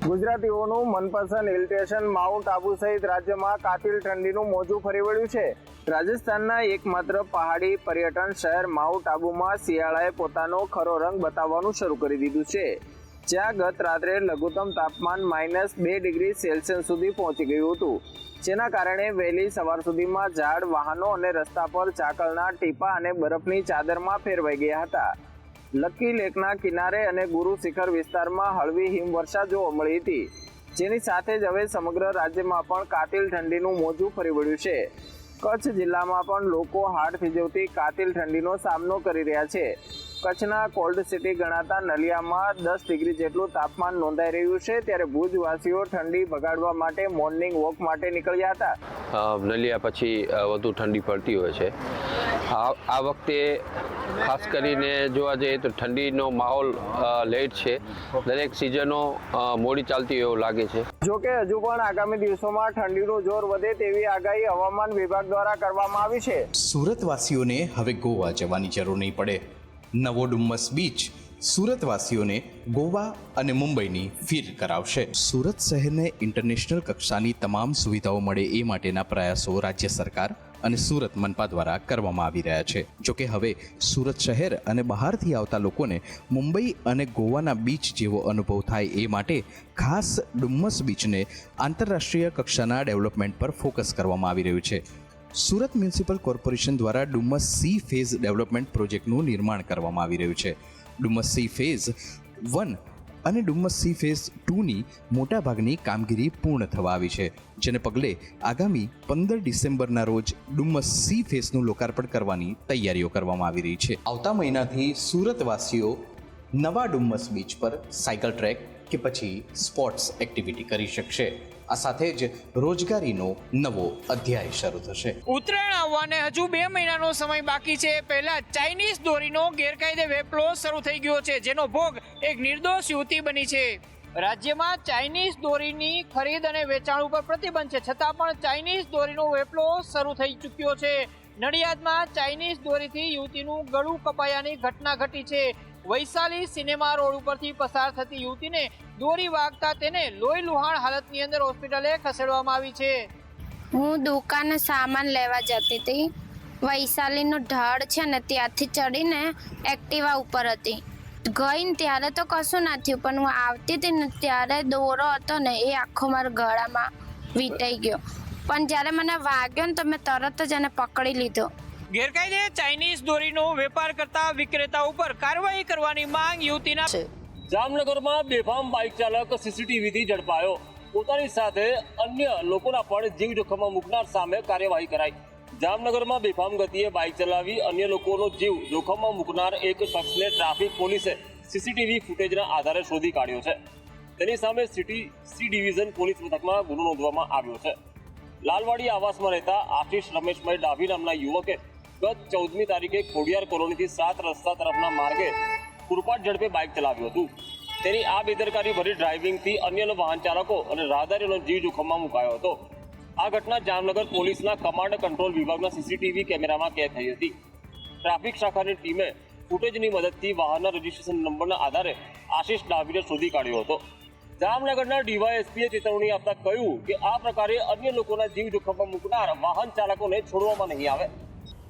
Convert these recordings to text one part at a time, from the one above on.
ગુજરાતીઓનું મનપસંદ hill station mount Abu સહિત રાજ્યમાં કાતિલ ઠંડીનું મોજું ફરી વળ્યું છે। રાજસ્થાનના એકમાત્ર પહાડી પર્યટન શહેર માઉન્ટ આબુમાં શિયાળાએ પોતાનો ખરો રંગ બતાવવાનું શરૂ કરી દીધું છે, જ્યાં ગત રાત્રે લઘુત્તમ તાપમાન -2 ડિગ્રી સેલ્સિયસ સુધી પહોંચી ગયું હતું, જેના કારણે વહેલી સવાર સુધીમાં ઝાડ, વાહનો અને રસ્તા પર ઝાકળના ટીપા અને બરફની ચાદરમાં ફેરવાઈ ગયા હતા। લકી લેકના કિનારે અને ગુરુ શિખર વિસ્તારમાં હળવી હિમવર્ષા જોવા મળી હતી, જેની સાથે જ હવે સમગ્ર રાજ્યમાં પણ કાતિલ ઠંડીનું મોજું ફરી વળ્યું છે। કચ્છ જિલ્લામાં પણ લોકો હાડ થીજવતી કાતિલ ઠંડીનો સામનો કરી રહ્યા છે। કચ્છના કોલ્ડ સિટી ગણાતા નલિયામાં 10 ડિગ્રી જેટલું તાપમાન નોંધાઈ રહ્યું છે, ત્યારે ભુજવાસીઓ ઠંડી ભગાડવા માટે મોર્નિંગ વોક માટે નીકળ્યા હતા। નલિયા પછી વધુ ઠંડી પડતી હોય છે। આ વખતે ખાસ કરીને જોવા જઈએ તો ઠંડીનો માહોલ લેટ છે, દરેક સિઝનો મોડી ચાલતી એવું લાગે છે। જોકે હજુ પણ આગામી દિવસોમાં ઠંડીનું જોર વધે તેવી આગાહી હવામાન વિભાગ દ્વારા કરવામાં આવી છે। સુરતવાસીઓને હવે ગોવા જવાની જરૂર નહીં પડે। નવો ડુમ્મસ બીચ સુરતવાસીઓને ગોવા અને મુંબઈની ફીર કરાવશે। સુરત શહેરને ઇન્ટરનેશનલ કક્ષાની તમામ સુવિધાઓ મળે એ માટેના પ્રયાસો રાજ્ય સરકાર અને સુરત મનપા દ્વારા કરવામાં આવી રહ્યા છે। જોકે હવે સુરત શહેર અને બહારથી આવતા લોકોને મુંબઈ અને ગોવાના બીચ જેવો અનુભવ થાય એ માટે ખાસ ડુમ્મસ બીચને આંતરરાષ્ટ્રીય કક્ષાના ડેવલપમેન્ટ પર ફોકસ કરવામાં આવી રહ્યું છે। સુરત મ્યુનિસિપલ કોર્પોરેશન દ્વારા ડુમ્મસ સી ફેઝ ડેવલપમેન્ટ પ્રોજેક્ટનું નિર્માણ કરવામાં આવી રહ્યું છે। ડુમ્મસ સી ફેઝ 1 અને ડુમ્મસ સી ફેઝ 2ની મોટાભાગની કામગીરી પૂર્ણ થવા આવી છે, જેને પગલે આગામી 15 ડિસેમ્બરના રોજ ડુમ્મસ સી ફેઝનું લોકાર્પણ કરવાની તૈયારીઓ કરવામાં આવી રહી છે। આવતા મહિનાથી સુરતવાસીઓ નવા ડુમ્મસ બીચ પર સાયકલ ટ્રેક કે પછી સ્પોર્ટ્સ એક્ટિવિટી કરી શકશે। આ સાથે જ રોજગારીનો નવો અધ્યાય શરૂ થશે। ઉત્તરાયણ આવવાને હજુ 2 મહિનાનો સમય બાકી છે। પહેલા ચાઇનીઝ દોરીનો ગેરકાયદે વેપલો શરૂ થઈ ગયો છે, જેનો ભોગ એક નિર્દોષ યુવતી બની છે। રાજ્યમાં ચાઇનીઝ દોરીની ખરીદ અને વેચાણ ઉપર પ્રતિબંધ છે, છતાં પણ ચાઇનીઝ દોરીનો વેપલો શરૂ થઈ ચૂક્યો છે। નડિયાદમાં ચાઇનીઝ દોરીથી યુવતીનું ગળું કપાયાની ઘટના ઘટી છે। વૈશાલી સિનેમા રોડ ઉપરથી પસાર થતી યુવતીને દોરી વાગતા તેને લોહી લુહાણ હાલતની અંદર હોસ્પિટલે ખસેડવામાં આવી છે। હું દુકાને સામાન લેવા જતી હતી। વૈશાલીનો ઢાળ છે ને ત્યાંથી ચડીને એક્ટિવા ઉપર હતી, ગઈ ને ત્યારે તો કશું ના થયું, પણ હું આવતી હતી ને ત્યારે દોરો હતો ને એ આખો મારા ગળામાં વીંટાઈ ગયો, પણ જ્યારે મને વાગ્યો ને તો મેં તરત જ એને પકડી લીધો। ગેરકાયદે ચાઇનીઝ દોરીનો વેપાર કરતા વિક્રેતા ઉપર કાર્યવાહી કરવાની માંગ યુવતીના છે। જામનગરમાં બેફામ બાઇક ચાલક સીસીટીવીથી ઝડપાયો। પોતાની સાથે અન્ય લોકોના પણ જીવ જોખમમાં મૂકનાર સામે કાર્યવાહી કરાઈ। જામનગરમાં બેફામ ગતિએ બાઇક ચલાવી અન્ય લોકોનો જીવ જોખમમાં મૂકનાર એક શખ્સને ટ્રાફિક પોલીસે સીસીટીવી ફૂટેજના આધારે શોધી કાઢ્યો છે। તેની સામે સિટી સી ડિવિઝન પોલીસ મથકમાં ગુનો નોંધવામાં આવ્યો છે। લાલવાડી આવાસમાં રહેતા આશિષ રમેશભાઈ ડાભી નામના યુવકે ગત 14મી તારીખે ખોડિયાર કોલોનીથી 7 રસ્તા તરફના માર્ગે પૂરપાટ ઝડપે બાઇક ચલાવ્યું હતું। તેની આ બેદરકારી ભરી ડ્રાઇવિંગથી અન્ય વાહન ચાલકો અને રાહદારીઓનો જીવ જોખમમાં મુકાયો હતો। આ ઘટના જામનગર પોલીસના કમાન્ડ કંટ્રોલ વિભાગના સીસીટીવી કેમેરામાં કેદ થઈ હતી। ટ્રાફિક શાખાની ટીમે ફૂટેજની મદદથી વાહનના રજીસ્ટ્રેશન નંબરના આધારે આશિષ ડાભીને શોધી કાઢ્યો હતો। જામનગરના ડીવાયએસપીએ ચેતવણી આપતા કહ્યું કે આ પ્રકારે અન્ય લોકોના જીવ જોખમમાં મૂકનાર વાહન ચાલકોને છોડવામાં નહીં આવે।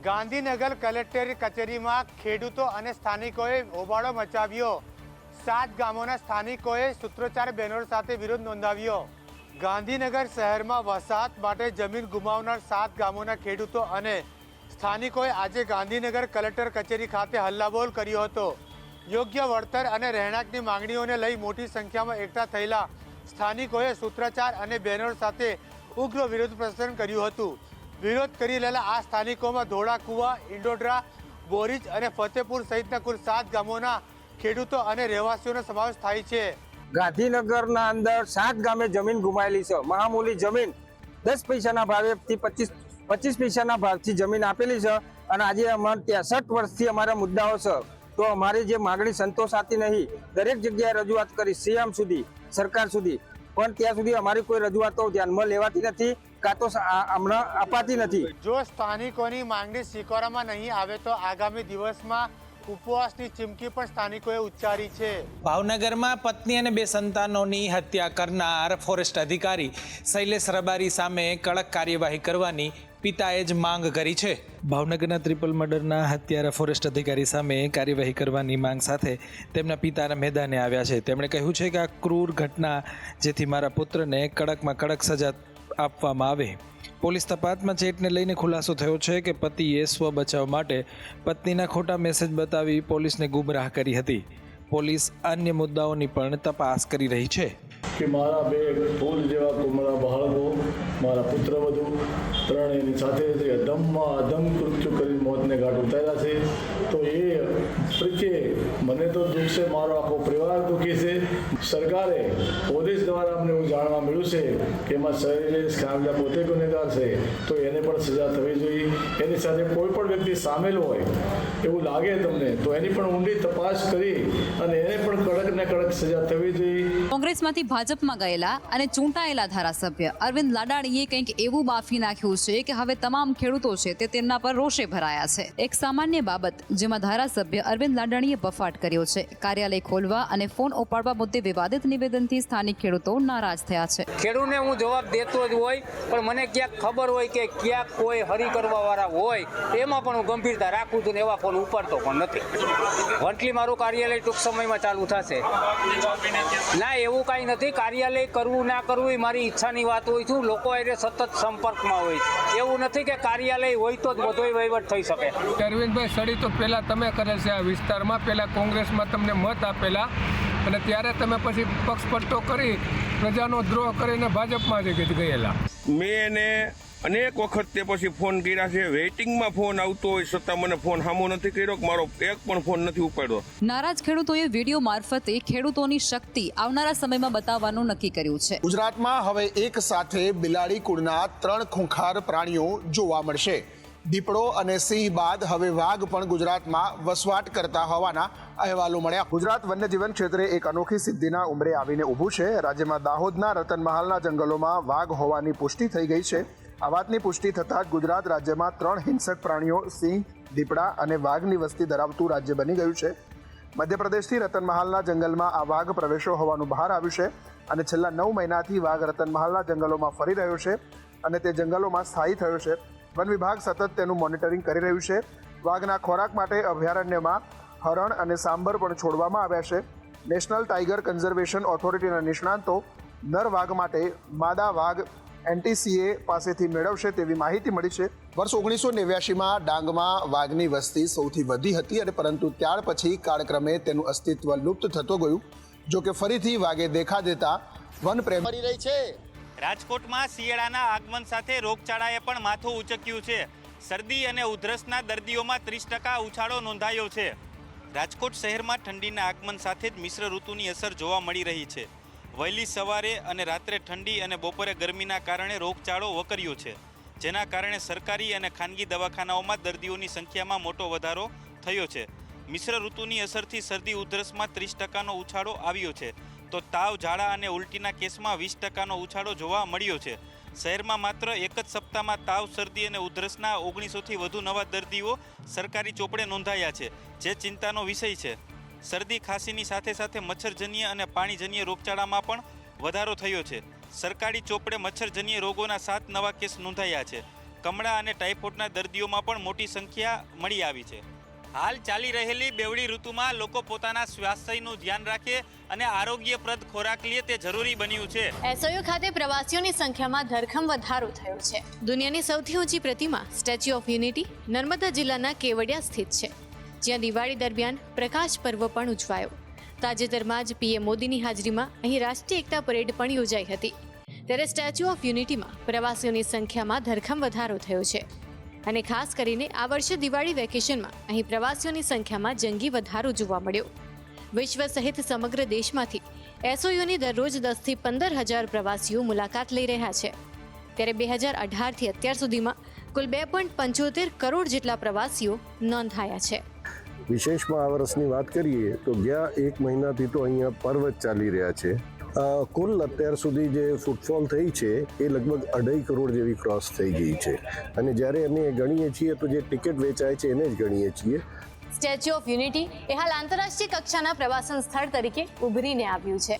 ગાંધીનગર કલેક્ટર કચેરીમાં ખેડૂતો અને સ્થાનિકોએ હોબાળો મચાવ્યો। 7 ગામોના સ્થાનિકોએ સૂત્રોચ્ચાર બેનરો સાથે વિરોધ નોંધાવ્યો। ગાંધીનગર શહેરમાં વસાહત માટે જમીન ગુમાવનાર 7 ગામોના ખેડૂતો અને સ્થાનિકોએ આજે ગાંધીનગર કલેક્ટર કચેરી ખાતે હલ્લાબોલ કર્યો હતો। યોગ્ય વળતર અને રહેણાંકની માંગણીઓને લઈ મોટી સંખ્યામાં એકઠા થયેલા સ્થાનિકોએ સૂત્રોચ્ચાર અને બેનરો સાથે ઉગ્ર વિરોધ પ્રદર્શન કર્યું હતું। વિરોધ કરી રહેલા આ સ્થાનિકોમાં ધોળાકુવા, ઇન્ડોડ્રા, બોરીજ અને ફતેપુર સહિતના કુલ 7 ગામોના ખેડૂતો અને રહેવાસીઓનો સમાવેશ થાય છે। ગાંધીનગરના અંદર 7 ગામે જમીન ગુમાયેલી છે। મહામૂલી જમીન 10 પૈસાના ભાવેથી 25 પૈસાના ભાવથી જમીન આપેલી છે, અને આજે અમારે 63 વર્ષથી અમારા મુદ્દાઓ છે, તો અમારી જે માગણી સંતોષાતી નહીં। દરેક જગ્યાએ રજૂઆત કરી સીએમ સુધી, સરકાર સુધી, પણ ત્યાં સુધી અમારી કોઈ રજૂઆતો ધ્યાનમાં લેવાતી નથી, કાં તો હમણાં અપાતી નથી। જો સ્થાનિકોની માંગણી સ્વીકારવામાં નહીં આવે તો આગામી દિવસમાં ઉપવાસની ચીમકી પણ સ્થાનિકોએ ઉચ્ચારી છે. ભાવનગરમાં પત્ની અને 2 સંતાનોની હત્યા કરનાર ફોરેસ્ટ અધિકારી શૈલેષ રબારી સામે કડક કાર્યવાહી કરવાની પિતાએ જ માંગ કરી છે. ભાવનગરના ટ્રિપલ મર્ડરના હત્યારા ફોરેસ્ટ અધિકારી સામે કાર્યવાહી કરવાની માંગ સાથે તેમના પિતાના મેદાને આવ્યા છે. તેમણે કહ્યું છે કે આ ક્રૂર ઘટના જેથી મારા પુત્રને કડકમાં કડક સજા આપવામાં આવે. પોલીસ તપાસમાં ચેટને લઈને ખુલાસો થયો છે કે પતિએ સ્વ બચાવ માટે પત્નીના ખોટા મેસેજ બતાવી પોલીસને ગુમરાહ કરી હતી. પોલીસ અન્ય મુદ્દાઓની પણ તપાસ કરી રહી છે. કે મારા 2 ફૂલ જેવા કોમળા બાળકો, મારા પુત્રવધુ 3 એની સાથે જે અધમ કૃત્યુ કરી મોતને ઘાટ ઉતાર્યા છે. તો એ પ્રત્યે મને તો દુઃખ છે, મારો આખો પરિવાર દુઃખી છે. સરકારે પોલીસ દ્વારા અમને એવું જાણવા મળ્યું છે કે એમાં શૈલેષ કામજા પોતે ગુનેગાર છે, તો એને પણ સજા થવી જોઈએ. એની સાથે કોઈ પણ વ્યક્તિ સામેલ હોય એવું લાગે તમને તો એની પણ ઊંડી તપાસ કરી અને એને પણ કડક ને કડક સજા થવી જોઈએ. કોંગ્રેસમાંથી ભાજપમાં ગયેલા અને ચૂંટાયેલા ધારાસભ્ય અરવિંદ લાડાણીએ કંઈક એવું બાફી નાખ્યું છે કે હવે તમામ ખેડૂતો છે તે તેમના પર રોષે ભરાયા છે. એક સામાન્ય બાબત જેમાં ધારાસભ્ય અરવિંદ લાડાણીએ બફાટ કર્યો છે. કાર્યાલય ખોલવા અને ફોન ઉપાડવા મુદ્દે વિવાદિત નિવેદનથી સ્થાનિક ખેડૂતો નારાજ થયા છે. ખેડૂતને હું જવાબ દેતો જ હોય, પણ મને ક્યાંક ખબર હોય કે ક્યાંક કોઈ હરી કરવા વાળા હોય એમાં પણ હું ગંભીરતા રાખું છું ને એવા ફોન ઉપાડતો પણ નથી. વંટલી મારું કાર્યાલય ટૂંક સમયમાં ચાલુ થશે. ના, એવું કાંઈ નથી. કાર્યાલય કરવું ના કરવું એ મારી ઈચ્છાની વાત હોય છું. લોકો એ સતત સંપર્કમાં હોય. એવું નથી કે કાર્યાલય હોય તો જ બધોય વહીવટ થઈ શકે. અરવિંદભાઈ, સડી તો પહેલાં તમે કરેલ છે આ વિસ્તારમાં. પહેલાં કોંગ્રેસમાં તમને મત આપેલા અને ત્યારે તમે પછી પક્ષપટ્ટો કરી પ્રજાનો દ્રોહ કરીને ભાજપમાં જ ગયેલા. મેં એને અનેક વખત તે પછી ફોન કર્યા છે. વેઇટિંગમાં ફોન આવતો હોય છતાં મને ફોન સામો નથી કર્યો, મારો એક પણ ફોન નથી ઉપાડ્યો. નારાજ ખેડૂતોએ વિડીયો મારફતે ખેડૂતોની શક્તિ આવનારા સમયમાં બતાવવાનું નક્કી કર્યું છે. ગુજરાતમાં હવે એક સાથે બિલાડી કુળના 3 ખૂંખાર પ્રાણીઓ જોવા મળશે. દીપડો અને સિંહ બાદ હવે વાઘ પણ ગુજરાતમાં વસવાટ કરતા હોવાના અહેવાલો મળ્યા. ગુજરાત વન્યજીવન ક્ષેત્રે એક અનોખી સિદ્ધિના ઉંબરે આવીને ઊભું છે. રાજ્યમાં દાહોદના રતનમહાલના જંગલોમાં વાઘ હોવાની પુષ્ટિ થઈ ગઈ છે. આ વાતની પુષ્ટિ થતાં જ ગુજરાત રાજ્યમાં 3 હિંસક પ્રાણીઓ સિંહ, દીપડા અને વાઘની વસ્તી ધરાવતું રાજ્ય બની ગયું છે. મધ્યપ્રદેશથી રતનમહાલના જંગલમાં આ વાઘ પ્રવેશો હોવાનું બહાર આવ્યું છે અને છેલ્લા 9 મહિનાથી વાઘ રતનમહાલના જંગલોમાં ફરી રહ્યો છે અને તે જંગલોમાં સ્થાયી થયો છે. વન વિભાગ સતત તેનું મોનિટરિંગ કરી રહ્યું છે. વાઘના ખોરાક માટે અભયારણ્યમાં હરણ અને સાંભર પણ છોડવામાં આવ્યા છે. નેશનલ ટાઈગર કન્ઝર્વેશન ઓથોરિટીના નિષ્ણાંતો નર વાઘ માટે માદા વાઘ NTCA પાસેથી મેળવશે તેવી માહિતી મળી છે. વર્ષ 1989માં ડાંગમાં વાઘની વસ્તી સૌથી વધી હતી અને પરંતુ ત્યાર પછી કાળક્રમે તેનું અસ્તિત્વ લુપ્ત થતું ગયું. જો કે ફરીથી વાઘે દેખા દેતા વન પ્રેમ કરી રહી છે. રાજકોટમાં શિયાળાના આગમન સાથે રોગચાળાએ પણ માથું ઉચક્યું છે. શરદી અને ઉધરસના દર્દીઓમાં 30% ઉછાળો નોંધાયો છે. રાજકોટ શહેરમાં ઠંડીના આગમન સાથે જ મિશ્ર ઋતુની અસર જોવા મળી રહી છે. વહેલી સવારે અને રાત્રે ઠંડી અને બપોરે ગરમીના કારણે રોગચાળો વકર્યો છે, જેના કારણે સરકારી અને ખાનગી દવાખાનાઓમાં દર્દીઓની સંખ્યામાં મોટો વધારો થયો છે. મિશ્ર ઋતુની અસરથી શરદી ઉધરસમાં 30%નો ઉછાળો આવ્યો છે, તો તાવ, ઝાડા અને ઉલટીના કેસમાં 20%નો ઉછાળો જોવા મળ્યો છે. શહેરમાં માત્ર એક જ સપ્તાહમાં તાવ, શરદી અને ઉધરસના 1900થી વધુ નવા દર્દીઓ સરકારી ચોપડે નોંધાયા છે, જે ચિંતાનો વિષય છે. શરદી ખાંસીની સાથે સાથે મચ્છરજન્ય અને પાણીજન્ય રોગચાળામાં પણ વધારો થયો છે. સરકારી ચોપડે મચ્છરજન્ય રોગોના 7 નવા કેસ નોંધાયા છે. કમળા અને ટાઇફોઇડના દર્દીઓમાં પણ મોટી સંખ્યા મળી આવી છે. હાલ ચાલી રહેલી બેવડી ઋતુમાં લોકો પોતાના સ્વાસ્થ્યનું ધ્યાન રાખે અને આરોગ્યપ્રદ ખોરાક લે તે જરૂરી બન્યું છે. એસઓયુ ખાતે પ્રવાસીઓની સંખ્યામાં ધરખમ વધારો થયો છે. દુનિયાની સૌથી ઊંચી પ્રતિમા સ્ટેચ્યુ ઓફ યુનિટી નર્મદા જિલ્લાના કેવડિયા સ્થિત છે, જ્યાં દિવાળી દરમિયાન પ્રકાશ પર્વ પણ ઉજવાયો. તાજેતરમાં જ PM મોદીની હાજરીમાં અહીં રાષ્ટ્રીય એકતા પરેડ પણ યોજાઈ હતી. ત્યારે સ્ટેચ્યુ ઓફ યુનિટીમાં પ્રવાસીઓની સંખ્યામાં ધરખમ વધારો થયો છે અને ખાસ કરીને આ વર્ષે દિવાળી વેકેશનમાં અહીં પ્રવાસીઓની સંખ્યામાં જંગી વધારો જોવા મળ્યો. વિશ્વ સહિત સમગ્ર દેશમાંથી એસઓયુની દરરોજ 10,000 થી 15,000 પ્રવાસીઓ મુલાકાત લઈ રહ્યા છે. ત્યારે 2018થી અત્યાર સુધીમાં કુલ 2.75 કરોડ જેટલા પ્રવાસીઓ નોંધાયા છે. વિશેષમાં આ વર્ષની વાત કરીએ તો ગયા 1 મહિનાથી તો અહીંયા પર્વ ચાલી રહ્યા છે. કુલ અત્યાર સુધી જે ફૂટફોલ થઈ છે એ લગભગ 2.5 કરોડ જેવી ક્રોસ થઈ ગઈ છે અને જ્યારે અમે ગણીએ છીએ તો જે ટિકિટ વેચાય છે એને જ ગણીએ છીએ સ્ટેચ્યુ ઓફ યુનિટી એ હાલ આંતરરાષ્ટ્રીય કક્ષાના પ્રવાસન સ્થળ તરીકે ઉભરીને આવ્યું છે.